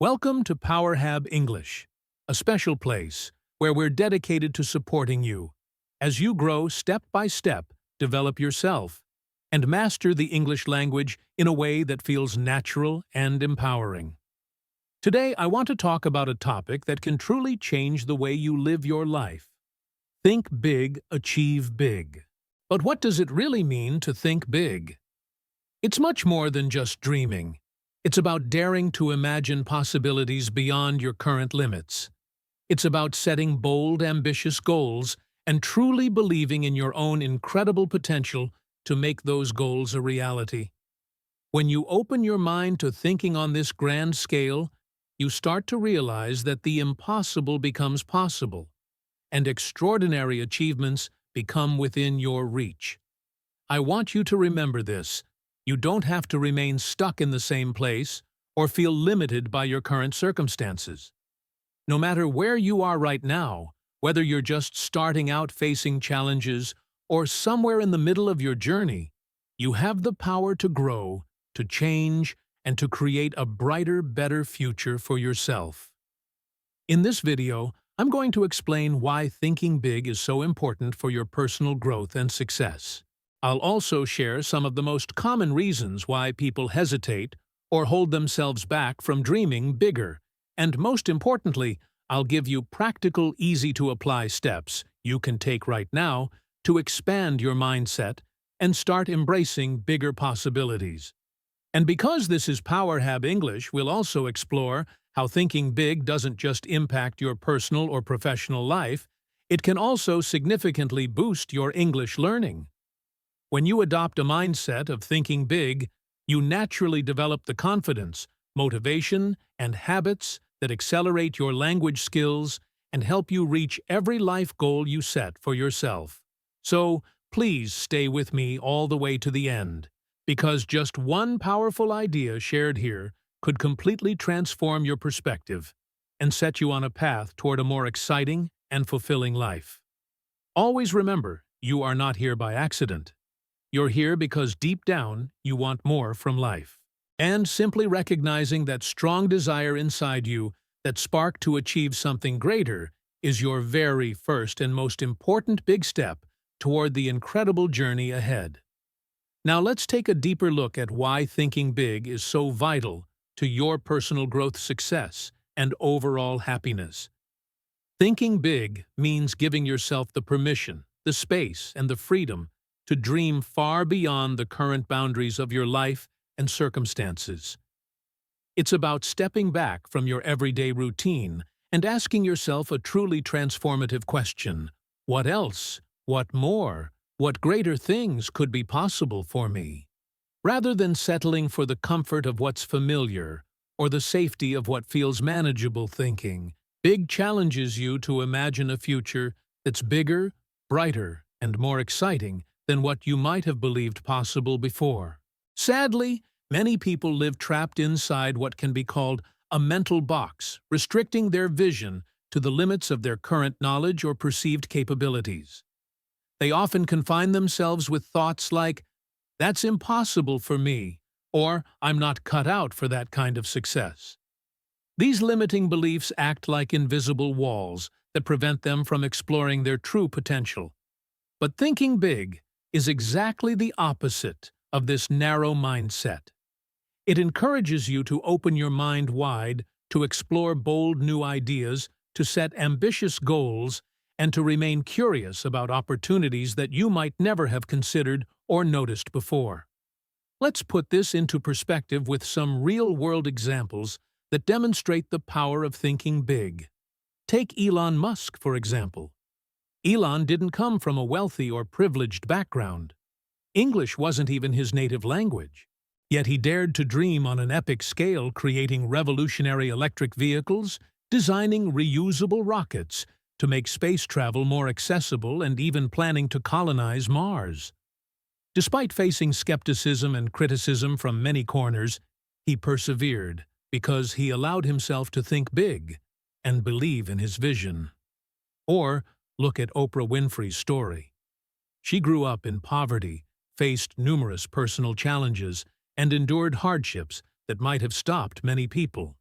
Welcome to PowerHab English, a special place where we're dedicated to supporting you as you grow step by step, develop yourself, and master the English language in a way that feels natural and empowering. Today, I want to talk about a topic that can truly change the way you live your life. Think big, achieve big. But what does it really mean to think big? It's much more than just dreaming. It's about daring to imagine possibilities beyond your current limits. It's about setting bold, ambitious goals and truly believing in your own incredible potential to make those goals a reality. When you open your mind to thinking on this grand scale, you start to realize that the impossible becomes possible, and extraordinary achievements become within your reach. I want you to remember this. You don't have to remain stuck in the same place or feel limited by your current circumstances. No matter where you are right now, whether you're just starting out facing challenges or somewhere in the middle of your journey, you have the power to grow, to change, and to create a brighter, better future for yourself. In this video, I'm going to explain why thinking big is so important for your personal growth and success. I'll also share some of the most common reasons why people hesitate or hold themselves back from dreaming bigger. And most importantly, I'll give you practical, easy-to-apply steps you can take right now to expand your mindset and start embracing bigger possibilities. And because this is PowerHab English, we'll also explore how thinking big doesn't just impact your personal or professional life, it can also significantly boost your English learning. When you adopt a mindset of thinking big, you naturally develop the confidence, motivation, and habits that accelerate your language skills and help you reach every life goal you set for yourself. So, please stay with me all the way to the end, because just one powerful idea shared here could completely transform your perspective and set you on a path toward a more exciting and fulfilling life. Always remember, you are not here by accident. You're here because deep down, you want more from life. And simply recognizing that strong desire inside you, that spark to achieve something greater, is your very first and most important big step toward the incredible journey ahead. Now let's take a deeper look at why thinking big is so vital to your personal growth, success, and overall happiness. Thinking big means giving yourself the permission, the space, and the freedom to dream far beyond the current boundaries of your life and circumstances. It's about stepping back from your everyday routine and asking yourself a truly transformative question. What else? What more? What greater things could be possible for me? Rather than settling for the comfort of what's familiar or the safety of what feels manageable, thinking big challenges you to imagine a future that's bigger, brighter, and more exciting than what you might have believed possible before. Sadly, many people live trapped inside what can be called a mental box, restricting their vision to the limits of their current knowledge or perceived capabilities. They often confine themselves with thoughts like, "That's impossible for me," or "I'm not cut out for that kind of success." These limiting beliefs act like invisible walls that prevent them from exploring their true potential. But thinking big is exactly the opposite of this narrow mindset. It encourages you to open your mind wide, to explore bold new ideas, to set ambitious goals, and to remain curious about opportunities that you might never have considered or noticed before. Let's put this into perspective with some real-world examples that demonstrate the power of thinking big. Take Elon Musk, for example. Elon didn't come from a wealthy or privileged background. English wasn't even his native language. Yet he dared to dream on an epic scale, creating revolutionary electric vehicles, designing reusable rockets to make space travel more accessible, and even planning to colonize Mars. Despite facing skepticism and criticism from many corners, he persevered because he allowed himself to think big and believe in his vision. Or, look at Oprah Winfrey's story. She grew up in poverty, faced numerous personal challenges, and endured hardships that might have stopped many people.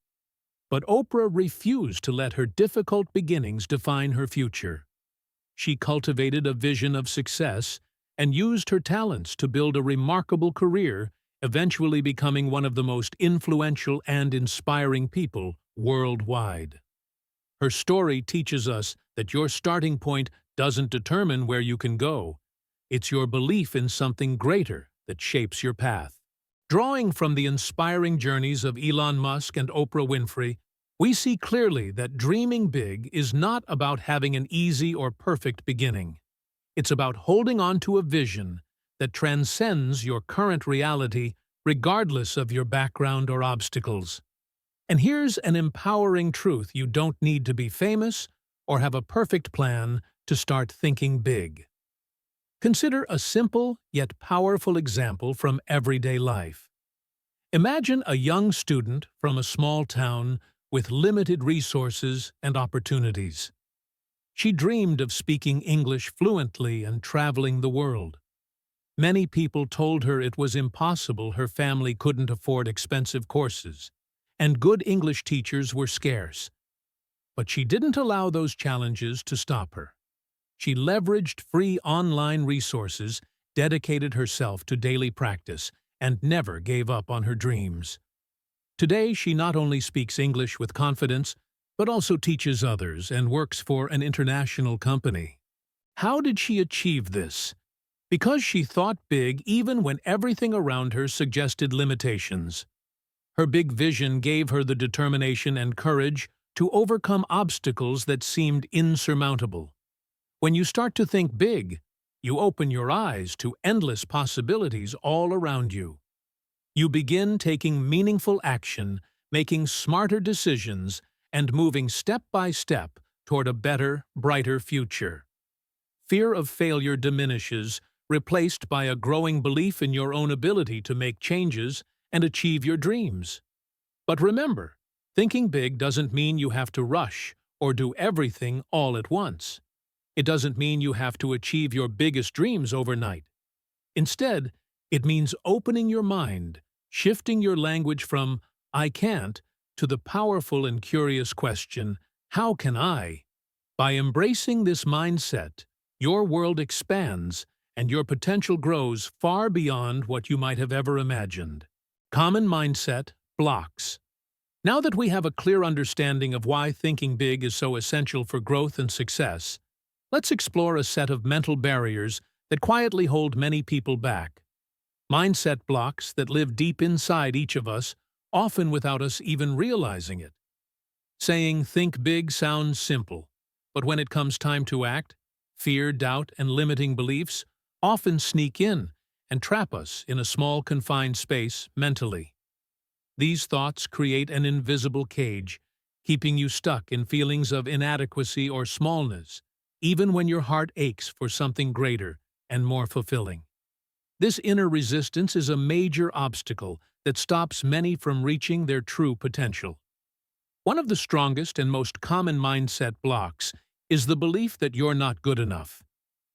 But Oprah refused to let her difficult beginnings define her future. She cultivated a vision of success and used her talents to build a remarkable career, eventually becoming one of the most influential and inspiring people worldwide. Her story teaches us that your starting point doesn't determine where you can go. It's your belief in something greater that shapes your path. Drawing from the inspiring journeys of Elon Musk and Oprah Winfrey, we see clearly that dreaming big is not about having an easy or perfect beginning. It's about holding on to a vision that transcends your current reality regardless of your background or obstacles. And here's an empowering truth: you don't need to be famous or have a perfect plan to start thinking big. Consider a simple yet powerful example from everyday life. Imagine a young student from a small town with limited resources and opportunities. She dreamed of speaking English fluently and traveling the world. Many people told her it was impossible, her family couldn't afford expensive courses, and good English teachers were scarce. But she didn't allow those challenges to stop her. She leveraged free online resources, dedicated herself to daily practice, and never gave up on her dreams. Today, she not only speaks English with confidence, but also teaches others and works for an international company. How did she achieve this? Because she thought big even when everything around her suggested limitations. Her big vision gave her the determination and courage to overcome obstacles that seemed insurmountable. When you start to think big, you open your eyes to endless possibilities all around you. You begin taking meaningful action, making smarter decisions, and moving step by step toward a better, brighter future. Fear of failure diminishes, replaced by a growing belief in your own ability to make changes and achieve your dreams. But remember, thinking big doesn't mean you have to rush or do everything all at once. It doesn't mean you have to achieve your biggest dreams overnight. Instead, it means opening your mind, shifting your language from "I can't" to the powerful and curious question, "How can I?" By embracing this mindset, your world expands and your potential grows far beyond what you might have ever imagined. Common mindset blocks. Now that we have a clear understanding of why thinking big is so essential for growth and success, let's explore a set of mental barriers that quietly hold many people back. Mindset blocks that live deep inside each of us, often without us even realizing it. Saying "think big" sounds simple, but when it comes time to act, fear, doubt, and limiting beliefs often sneak in and trap us in a small, confined space mentally. These thoughts create an invisible cage, keeping you stuck in feelings of inadequacy or smallness, even when your heart aches for something greater and more fulfilling. This inner resistance is a major obstacle that stops many from reaching their true potential. One of the strongest and most common mindset blocks is the belief that you're not good enough.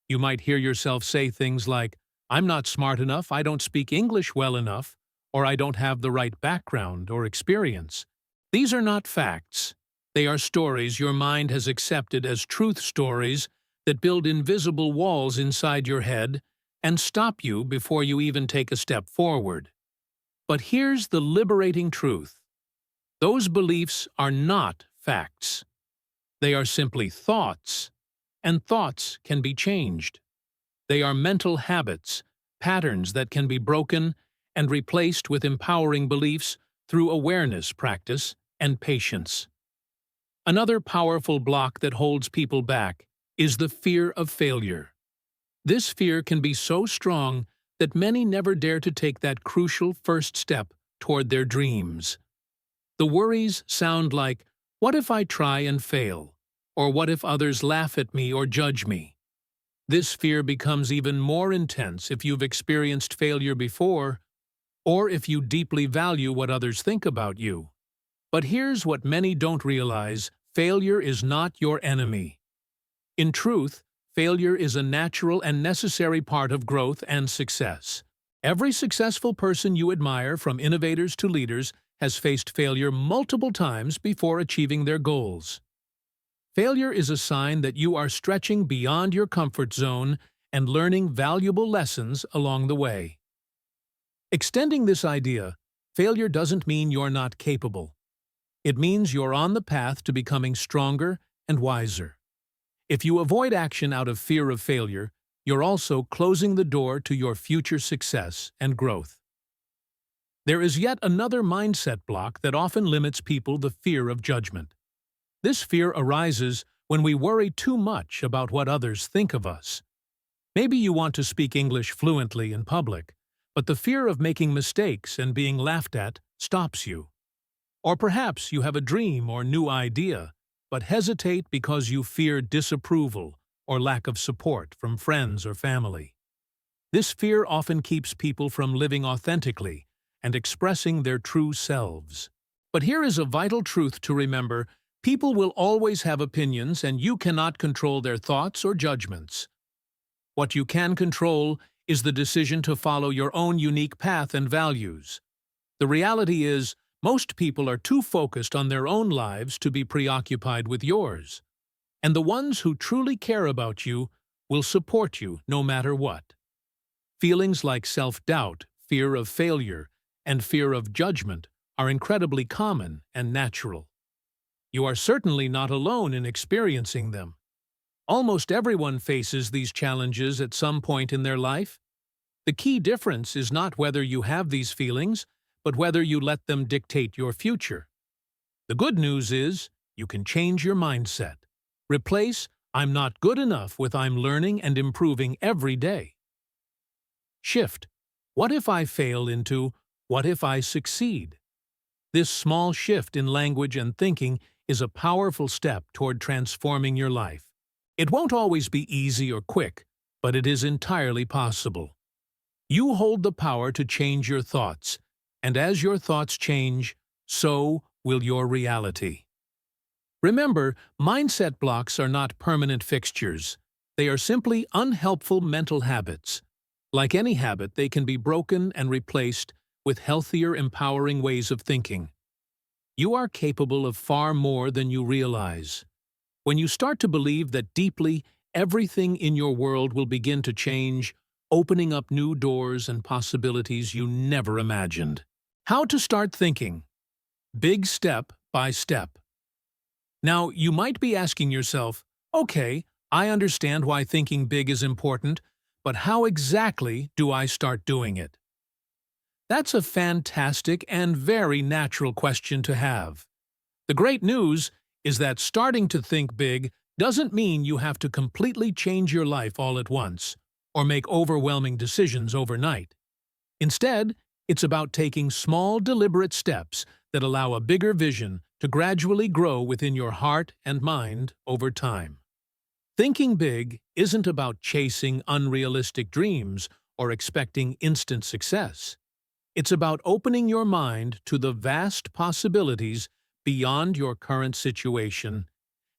You might hear yourself say things like, "I'm not smart enough, I don't speak English well enough," or "I don't have the right background or experience." These are not facts. They are stories your mind has accepted as truth stories that build invisible walls inside your head and stop you before you even take a step forward. But here's the liberating truth. Those beliefs are not facts. They are simply thoughts, and thoughts can be changed. They are mental habits, patterns that can be broken and replaced with empowering beliefs through awareness practice and patience. Another powerful block that holds people back is the fear of failure. This fear can be so strong that many never dare to take that crucial first step toward their dreams. The worries sound like, "What if I try and fail?" Or "What if others laugh at me or judge me?" This fear becomes even more intense if you've experienced failure before, or if you deeply value what others think about you. But here's what many don't realize: failure is not your enemy. In truth, failure is a natural and necessary part of growth and success. Every successful person you admire, from innovators to leaders, has faced failure multiple times before achieving their goals. Failure is a sign that you are stretching beyond your comfort zone and learning valuable lessons along the way. Extending this idea, failure doesn't mean you're not capable. It means you're on the path to becoming stronger and wiser. If you avoid action out of fear of failure, you're also closing the door to your future success and growth. There is yet another mindset block that often limits people: the fear of judgment. This fear arises when we worry too much about what others think of us. Maybe you want to speak English fluently in public, but the fear of making mistakes and being laughed at stops you. Or perhaps you have a dream or new idea, but hesitate because you fear disapproval or lack of support from friends or family. This fear often keeps people from living authentically and expressing their true selves. But here is a vital truth to remember: people will always have opinions, and you cannot control their thoughts or judgments. What you can control is the decision to follow your own unique path and values. The reality is, most people are too focused on their own lives to be preoccupied with yours. And the ones who truly care about you will support you no matter what. Feelings like self-doubt, fear of failure, and fear of judgment are incredibly common and natural. You are certainly not alone in experiencing them. Almost everyone faces these challenges at some point in their life. The key difference is not whether you have these feelings, but whether you let them dictate your future. The good news is, you can change your mindset. Replace "I'm not good enough" with "I'm learning and improving every day." Shift "what if I fail" into "what if I succeed." This small shift in language and thinking is a powerful step toward transforming your life. It won't always be easy or quick, but it is entirely possible. You hold the power to change your thoughts, and as your thoughts change, so will your reality. Remember, mindset blocks are not permanent fixtures. They are simply unhelpful mental habits. Like any habit, they can be broken and replaced with healthier, empowering ways of thinking. You are capable of far more than you realize. When you start to believe that deeply, everything in your world will begin to change, opening up new doors and possibilities you never imagined. How to start thinking. Big step by step. Now, you might be asking yourself, okay, I understand why thinking big is important, but how exactly do I start doing it? That's a fantastic and very natural question to have. The great news is that starting to think big doesn't mean you have to completely change your life all at once or make overwhelming decisions overnight. Instead, it's about taking small, deliberate steps that allow a bigger vision to gradually grow within your heart and mind over time. Thinking big isn't about chasing unrealistic dreams or expecting instant success. It's about opening your mind to the vast possibilities beyond your current situation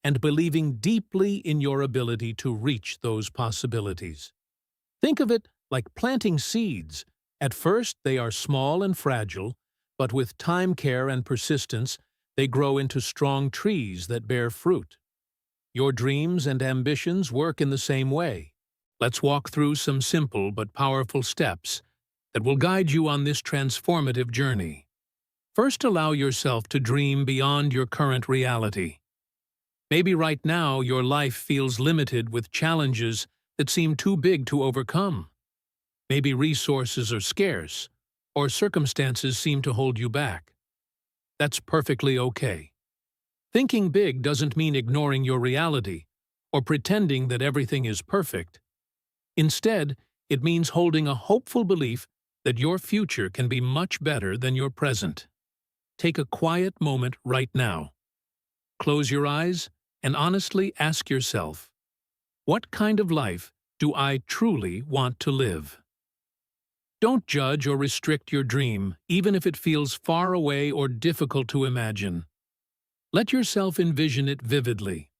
and believing deeply in your ability to reach those possibilities. Think of it like planting seeds. At first, they are small and fragile, but with time, care, and persistence, they grow into strong trees that bear fruit. Your dreams and ambitions work in the same way. Let's walk through some simple but powerful steps that will guide you on this transformative journey. First, allow yourself to dream beyond your current reality. Maybe right now your life feels limited with challenges that seem too big to overcome. Maybe resources are scarce, or circumstances seem to hold you back. That's perfectly okay. Thinking big doesn't mean ignoring your reality or pretending that everything is perfect. Instead, it means holding a hopeful belief that your future can be much better than your present. Take a quiet moment right now. Close your eyes and honestly ask yourself, what kind of life do I truly want to live? Don't judge or restrict your dream, even if it feels far away or difficult to imagine. Let yourself envision it vividly.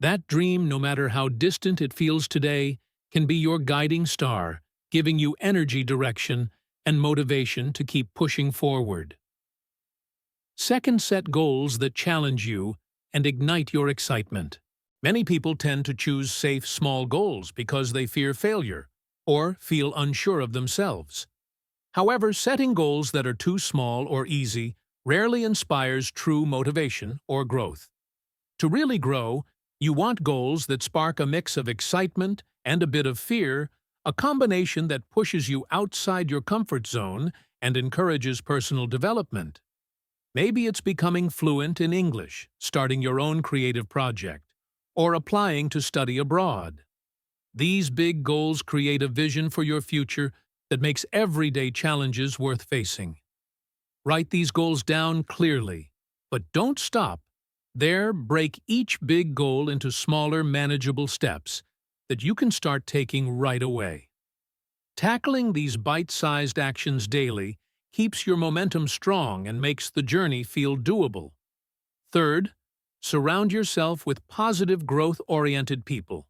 That dream, no matter how distant it feels today, can be your guiding star, giving you energy, direction, and motivation to keep pushing forward. Second, set goals that challenge you and ignite your excitement. Many people tend to choose safe, small goals because they fear failure or feel unsure of themselves. However, setting goals that are too small or easy rarely inspires true motivation or growth. To really grow, you want goals that spark a mix of excitement and a bit of fear, a combination that pushes you outside your comfort zone and encourages personal development. Maybe it's becoming fluent in English, starting your own creative project, or applying to study abroad. These big goals create a vision for your future that makes everyday challenges worth facing. Write these goals down clearly, but don't stop. There, break each big goal into smaller, manageable steps that you can start taking right away. Tackling these bite-sized actions daily keeps your momentum strong and makes the journey feel doable. Third, surround yourself with positive, growth-oriented people.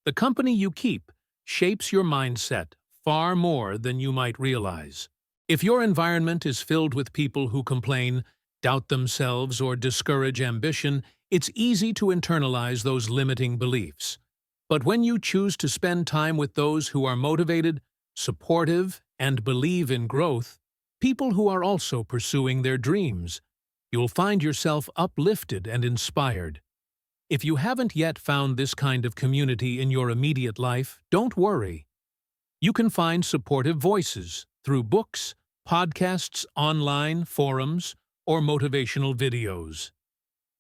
The company you keep shapes your mindset far more than you might realize. If your environment is filled with people who complain, doubt themselves, or discourage ambition, it's easy to internalize those limiting beliefs. But when you choose to spend time with those who are motivated, supportive, and believe in growth, people who are also pursuing their dreams, you'll find yourself uplifted and inspired. If you haven't yet found this kind of community in your immediate life, don't worry. You can find supportive voices through books, podcasts, online forums, or motivational videos.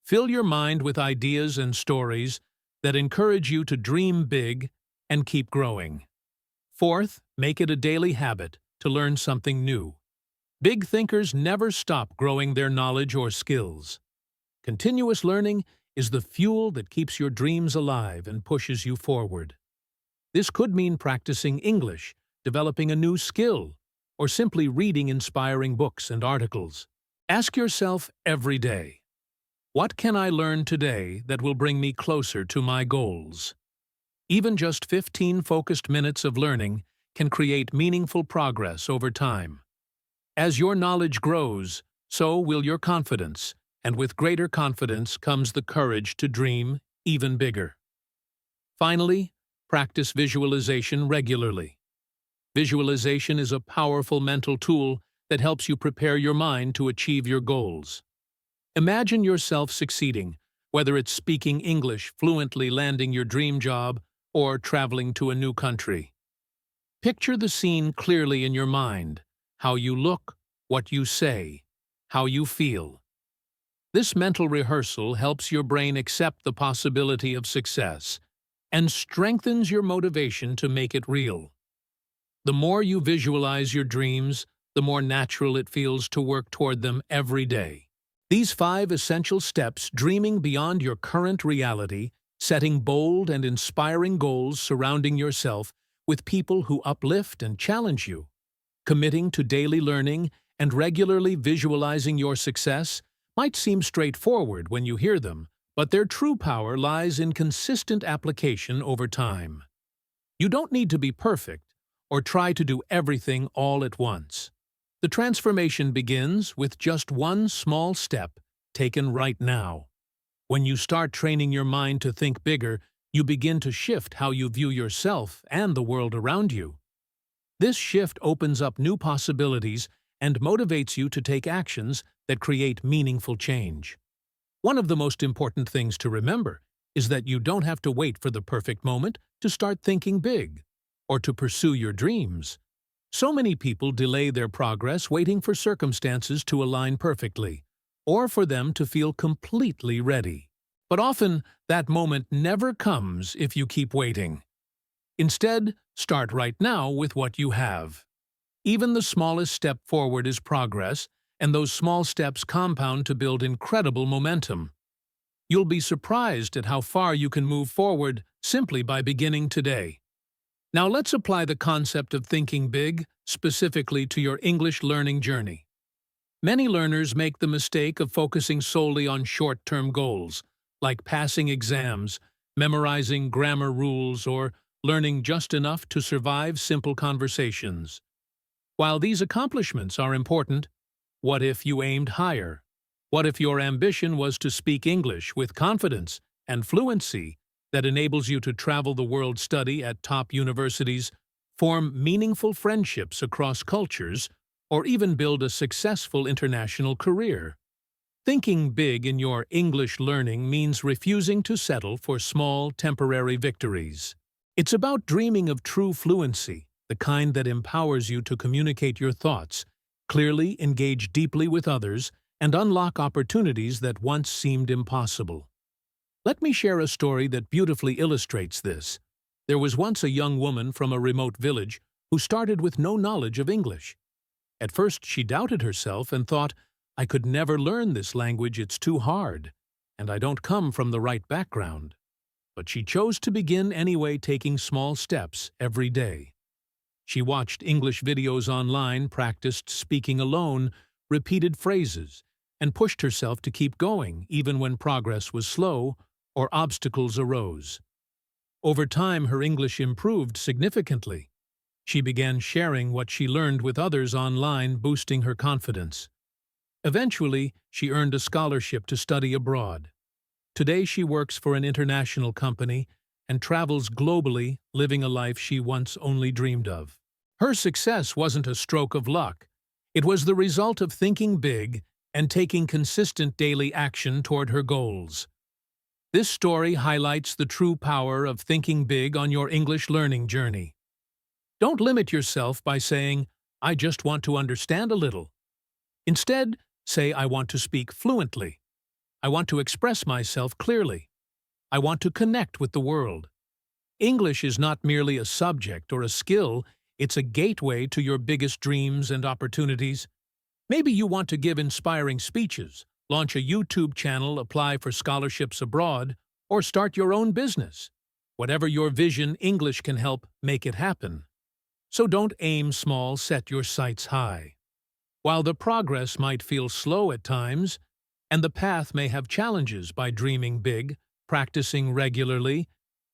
Fill your mind with ideas and stories that encourage you to dream big and keep growing. Fourth, make it a daily habit to learn something new. Big thinkers never stop growing their knowledge or skills. Continuous learning is the fuel that keeps your dreams alive and pushes you forward. This could mean practicing English, developing a new skill, or simply reading inspiring books and articles. Ask yourself every day, what can I learn today that will bring me closer to my goals? Even just 15 focused minutes of learning can create meaningful progress over time. As your knowledge grows, so will your confidence, and with greater confidence comes the courage to dream even bigger. Finally, practice visualization regularly. Visualization is a powerful mental tool that helps you prepare your mind to achieve your goals. Imagine yourself succeeding, whether it's speaking English fluently, landing your dream job, or traveling to a new country. Picture the scene clearly in your mind, how you look, what you say, how you feel. This mental rehearsal helps your brain accept the possibility of success and strengthens your motivation to make it real. The more you visualize your dreams, the more natural it feels to work toward them every day. These 5 essential steps: dreaming beyond your current reality, setting bold and inspiring goals, surrounding yourself with people who uplift and challenge you, committing to daily learning, and regularly visualizing your success, might seem straightforward when you hear them, but their true power lies in consistent application over time. You don't need to be perfect or try to do everything all at once. The transformation begins with just one small step taken right now. When you start training your mind to think bigger, you begin to shift how you view yourself and the world around you. This shift opens up new possibilities and motivates you to take actions that create meaningful change. One of the most important things to remember is that you don't have to wait for the perfect moment to start thinking big or to pursue your dreams. So many people delay their progress waiting for circumstances to align perfectly, or for them to feel completely ready. But often, that moment never comes if you keep waiting. Instead, start right now with what you have. Even the smallest step forward is progress, and those small steps compound to build incredible momentum. You'll be surprised at how far you can move forward simply by beginning today. Now let's apply the concept of thinking big specifically to your English learning journey. Many learners make the mistake of focusing solely on short-term goals, like passing exams, memorizing grammar rules, or learning just enough to survive simple conversations. While these accomplishments are important, what if you aimed higher? What if your ambition was to speak English with confidence and fluency that enables you to travel the world, study at top universities, form meaningful friendships across cultures, or even build a successful international career? Thinking big in your English learning means refusing to settle for small, temporary victories. It's about dreaming of true fluency, the kind that empowers you to communicate your thoughts, clearly engage deeply with others, and unlock opportunities that once seemed impossible. Let me share a story that beautifully illustrates this. There was once a young woman from a remote village who started with no knowledge of English. At first, she doubted herself and thought, "I could never learn this language, it's too hard, and I don't come from the right background." But she chose to begin anyway, taking small steps every day. She watched English videos online, practiced speaking alone, repeated phrases, and pushed herself to keep going even when progress was slow or obstacles arose. Over time, her English improved significantly. She began sharing what she learned with others online, boosting her confidence. Eventually, she earned a scholarship to study abroad. Today, she works for an international company and travels globally, living a life she once only dreamed of. Her success wasn't a stroke of luck. It was the result of thinking big and taking consistent daily action toward her goals. This story highlights the true power of thinking big on your English learning journey. Don't limit yourself by saying, "I just want to understand a little." Instead, say, "I want to speak fluently. I want to express myself clearly. I want to connect with the world." English is not merely a subject or a skill, it's a gateway to your biggest dreams and opportunities. Maybe you want to give inspiring speeches, launch a YouTube channel, apply for scholarships abroad, or start your own business. Whatever your vision, English can help make it happen. So don't aim small, set your sights high. While the progress might feel slow at times, and the path may have challenges, by dreaming big, practicing regularly,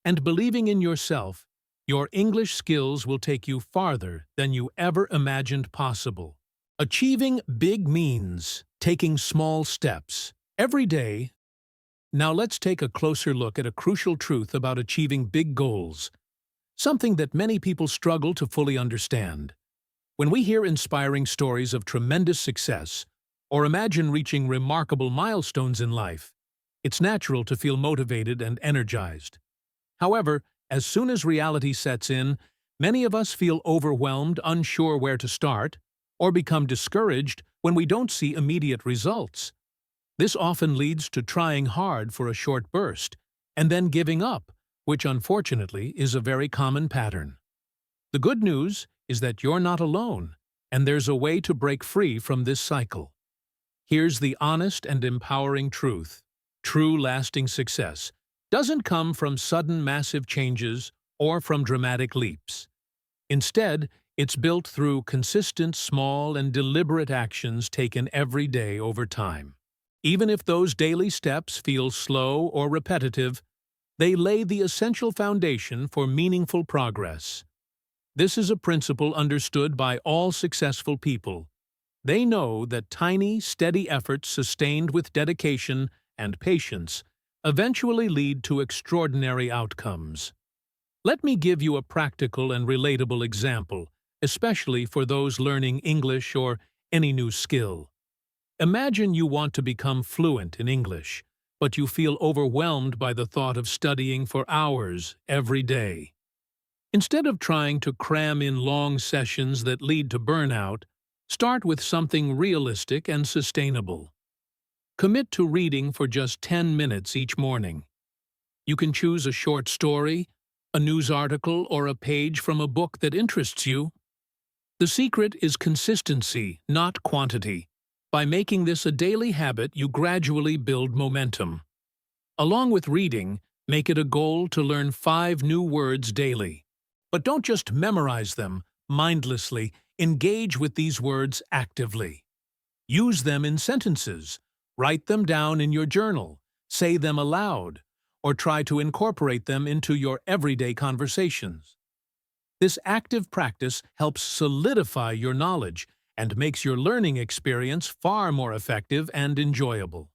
and believing in yourself, your English skills will take you farther than you ever imagined possible. Achieving big means taking small steps every day. Now let's take a closer look at a crucial truth about achieving big goals, something that many people struggle to fully understand. When we hear inspiring stories of tremendous success, or imagine reaching remarkable milestones in life, it's natural to feel motivated and energized. However, as soon as reality sets in, many of us feel overwhelmed, unsure where to start, or become discouraged when we don't see immediate results. This often leads to trying hard for a short burst, and then giving up, which unfortunately is a very common pattern. The good news is that you're not alone, and there's a way to break free from this cycle. Here's the honest and empowering truth. True lasting success doesn't come from sudden massive changes or from dramatic leaps. Instead, it's built through consistent, small, and deliberate actions taken every day over time. Even if those daily steps feel slow or repetitive, they lay the essential foundation for meaningful progress. This is a principle understood by all successful people. They know that tiny, steady efforts sustained with dedication and patience eventually lead to extraordinary outcomes. Let me give you a practical and relatable example, especially for those learning English or any new skill. Imagine you want to become fluent in English, but you feel overwhelmed by the thought of studying for hours every day. Instead of trying to cram in long sessions that lead to burnout, start with something realistic and sustainable. Commit to reading for just 10 minutes each morning. You can choose a short story, a news article, or a page from a book that interests you. The secret is consistency, not quantity. By making this a daily habit, you gradually build momentum. Along with reading, make it a goal to learn 5 new words daily. But don't just memorize them mindlessly, engage with these words actively. Use them in sentences, write them down in your journal, say them aloud, or try to incorporate them into your everyday conversations. This active practice helps solidify your knowledge and makes your learning experience far more effective and enjoyable.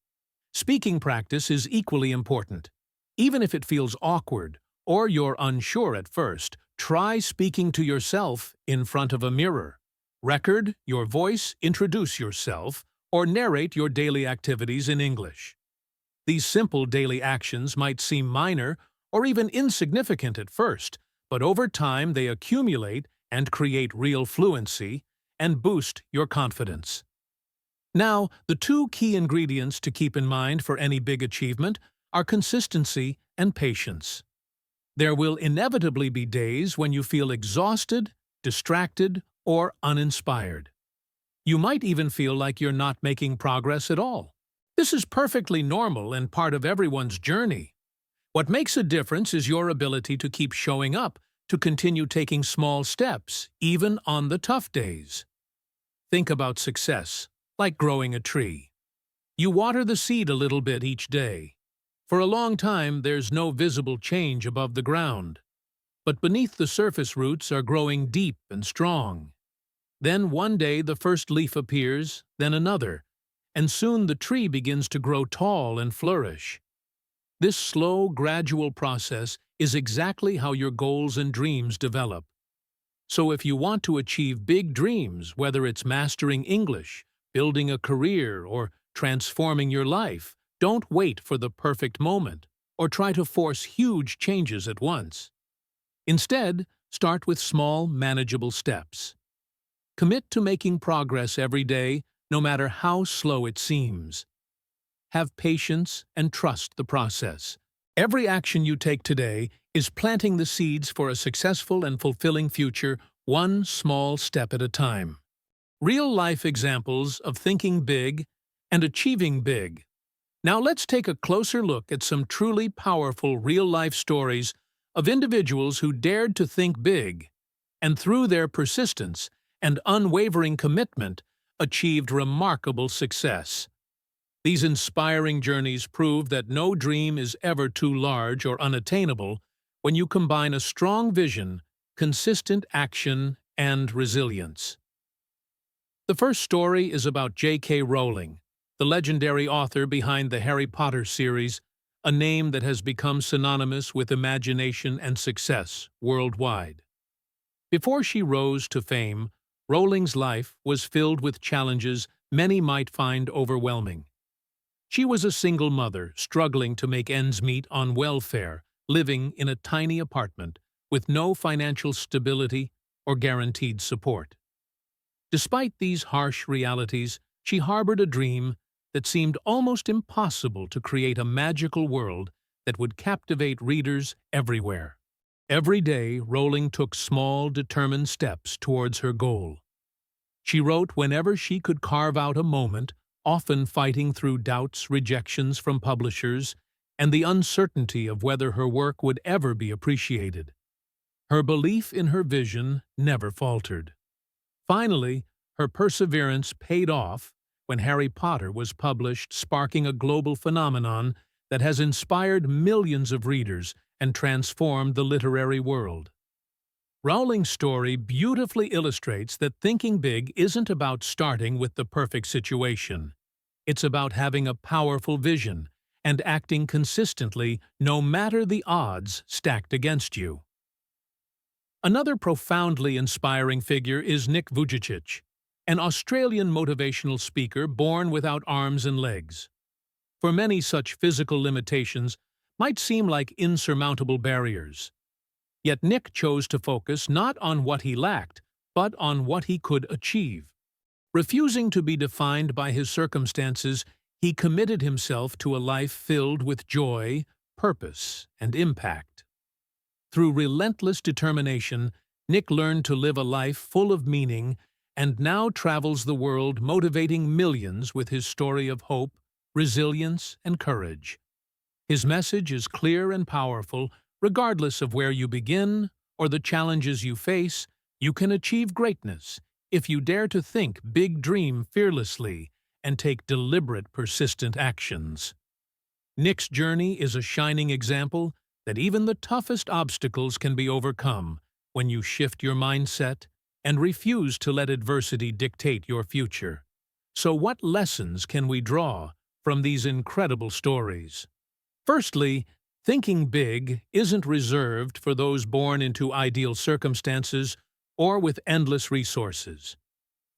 Speaking practice is equally important. Even if it feels awkward or you're unsure at first, try speaking to yourself in front of a mirror. Record your voice, introduce yourself, or narrate your daily activities in English. These simple daily actions might seem minor or even insignificant at first, but over time they accumulate and create real fluency and boost your confidence. Now, the two key ingredients to keep in mind for any big achievement are consistency and patience. There will inevitably be days when you feel exhausted, distracted, or uninspired. You might even feel like you're not making progress at all. This is perfectly normal and part of everyone's journey. What makes a difference is your ability to keep showing up, to continue taking small steps, even on the tough days. Think about success, like growing a tree. You water the seed a little bit each day. For a long time, there's no visible change above the ground. But beneath the surface, roots are growing deep and strong. Then one day the first leaf appears, then another, and soon the tree begins to grow tall and flourish. This slow, gradual process is exactly how your goals and dreams develop. So if you want to achieve big dreams, whether it's mastering English, building a career, or transforming your life, don't wait for the perfect moment or try to force huge changes at once. Instead, start with small, manageable steps. Commit to making progress every day, no matter how slow it seems. Have patience and trust the process. Every action you take today is planting the seeds for a successful and fulfilling future, one small step at a time. Real-life examples of thinking big and achieving big. Now let's take a closer look at some truly powerful real-life stories of individuals who dared to think big, and through their persistence and unwavering commitment, achieved remarkable success. These inspiring journeys prove that no dream is ever too large or unattainable when you combine a strong vision, consistent action, and resilience. The first story is about J.K. Rowling, the legendary author behind the Harry Potter series, a name that has become synonymous with imagination and success worldwide. Before she rose to fame, Rowling's life was filled with challenges many might find overwhelming. She was a single mother, struggling to make ends meet on welfare, living in a tiny apartment with no financial stability or guaranteed support. Despite these harsh realities, she harbored a dream that seemed almost impossible: to create a magical world that would captivate readers everywhere. Every day, Rowling took small, determined steps towards her goal. She wrote whenever she could carve out a moment, often fighting through doubts, rejections from publishers, and the uncertainty of whether her work would ever be appreciated. Her belief in her vision never faltered. Finally, her perseverance paid off when Harry Potter was published, sparking a global phenomenon that has inspired millions of readers and transformed the literary world. Rowling's story beautifully illustrates that thinking big isn't about starting with the perfect situation. It's about having a powerful vision and acting consistently no matter the odds stacked against you. Another profoundly inspiring figure is Nick Vujicic, an Australian motivational speaker born without arms and legs. For many, such physical limitations might seem like insurmountable barriers. Yet Nick chose to focus not on what he lacked, but on what he could achieve. Refusing to be defined by his circumstances, he committed himself to a life filled with joy, purpose, and impact. Through relentless determination, Nick learned to live a life full of meaning and now travels the world motivating millions with his story of hope, resilience, and courage. His message is clear and powerful. Regardless of where you begin or the challenges you face, you can achieve greatness if you dare to think big, dream fearlessly, and take deliberate, persistent actions. Nick's journey is a shining example that even the toughest obstacles can be overcome when you shift your mindset, and refuse to let adversity dictate your future. So what lessons can we draw from these incredible stories? Firstly, thinking big isn't reserved for those born into ideal circumstances or with endless resources.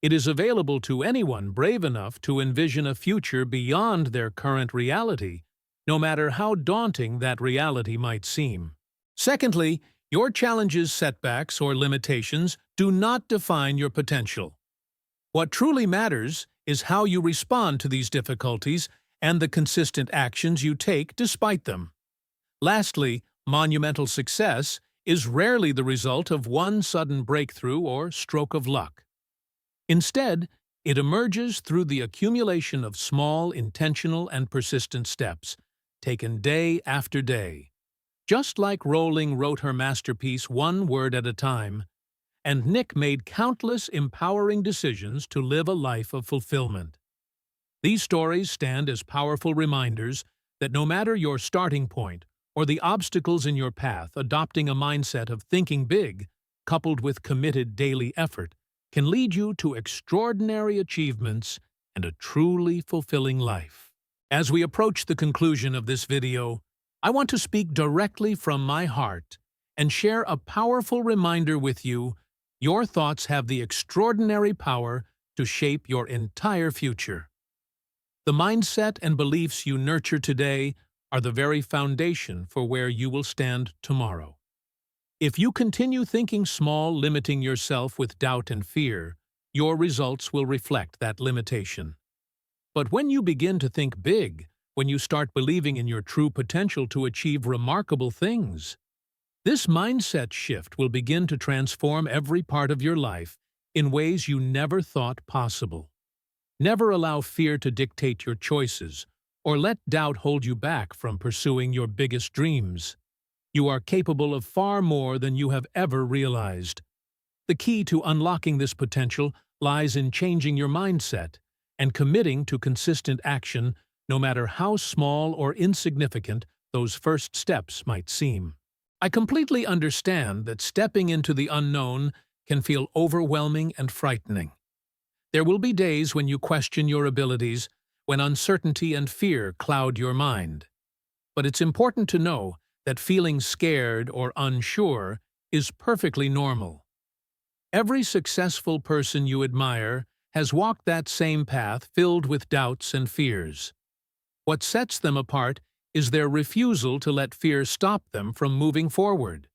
It is available to anyone brave enough to envision a future beyond their current reality, no matter how daunting that reality might seem. Secondly, your challenges, setbacks, or limitations do not define your potential. What truly matters is how you respond to these difficulties and the consistent actions you take despite them. Lastly, monumental success is rarely the result of one sudden breakthrough or stroke of luck. Instead, it emerges through the accumulation of small, intentional, and persistent steps, taken day after day. Just like Rowling wrote her masterpiece one word at a time, and Nick made countless empowering decisions to live a life of fulfillment. These stories stand as powerful reminders that no matter your starting point or the obstacles in your path, adopting a mindset of thinking big, coupled with committed daily effort, can lead you to extraordinary achievements and a truly fulfilling life. As we approach the conclusion of this video, I want to speak directly from my heart and share a powerful reminder with you. Your thoughts have the extraordinary power to shape your entire future. The mindset and beliefs you nurture today are the very foundation for where you will stand tomorrow. If you continue thinking small, limiting yourself with doubt and fear, your results will reflect that limitation. But when you begin to think big, when you start believing in your true potential to achieve remarkable things, this mindset shift will begin to transform every part of your life in ways you never thought possible. Never allow fear to dictate your choices, or let doubt hold you back from pursuing your biggest dreams. You are capable of far more than you have ever realized. The key to unlocking this potential lies in changing your mindset and committing to consistent action, no matter how small or insignificant those first steps might seem. I completely understand that stepping into the unknown can feel overwhelming and frightening. There will be days when you question your abilities, when uncertainty and fear cloud your mind. But it's important to know that feeling scared or unsure is perfectly normal. Every successful person you admire has walked that same path filled with doubts and fears. What sets them apart is their refusal to let fear stop them from moving forward.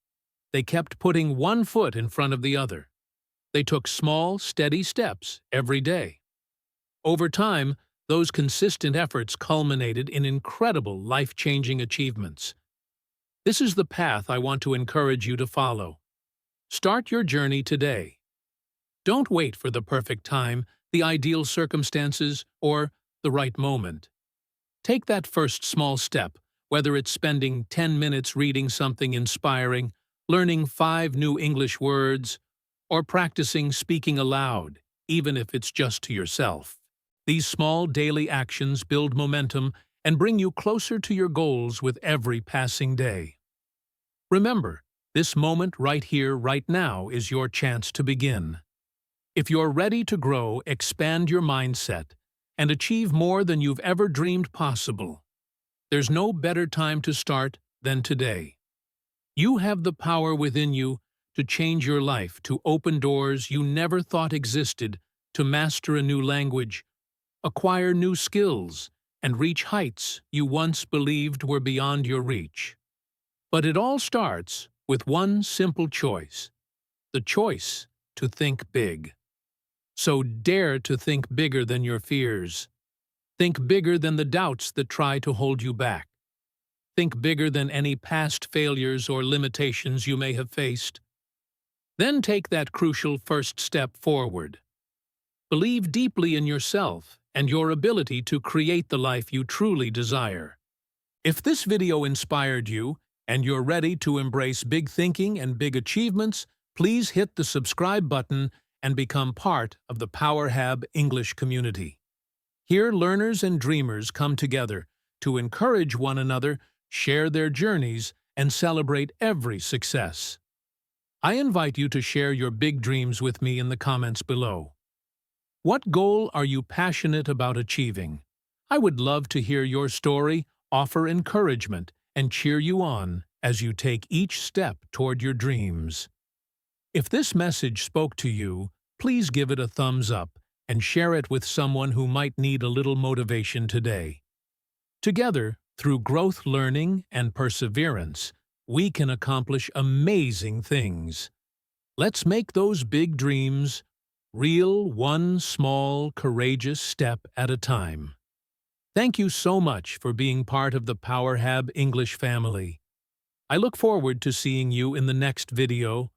They kept putting one foot in front of the other. They took small, steady steps every day. Over time, those consistent efforts culminated in incredible, life-changing achievements. This is the path I want to encourage you to follow. Start your journey today. Don't wait for the perfect time, the ideal circumstances, or the right moment. Take that first small step, whether it's spending 10 minutes reading something inspiring, learning 5 new English words, or practicing speaking aloud, even if it's just to yourself. These small daily actions build momentum and bring you closer to your goals with every passing day. Remember, this moment right here, right now, is your chance to begin. If you're ready to grow, expand your mindset, and achieve more than you've ever dreamed possible, there's no better time to start than today. You have the power within you to change your life, to open doors you never thought existed, to master a new language, acquire new skills, and reach heights you once believed were beyond your reach. But it all starts with one simple choice: the choice to think big. So dare to think bigger than your fears. Think bigger than the doubts that try to hold you back. Think bigger than any past failures or limitations you may have faced. Then take that crucial first step forward. Believe deeply in yourself and your ability to create the life you truly desire. If this video inspired you and you're ready to embrace big thinking and big achievements, please hit the subscribe button and become part of the PowerHab English community. Here, learners and dreamers come together to encourage one another, share their journeys, and celebrate every success. I invite you to share your big dreams with me in the comments below. What goal are you passionate about achieving? I would love to hear your story, offer encouragement, and cheer you on as you take each step toward your dreams. If this message spoke to you, please give it a thumbs up and share it with someone who might need a little motivation today. Together, through growth learning and perseverance, we can accomplish amazing things. Let's make those big dreams real, one small, courageous step at a time. Thank you so much for being part of the PowerHab English family. I look forward to seeing you in the next video.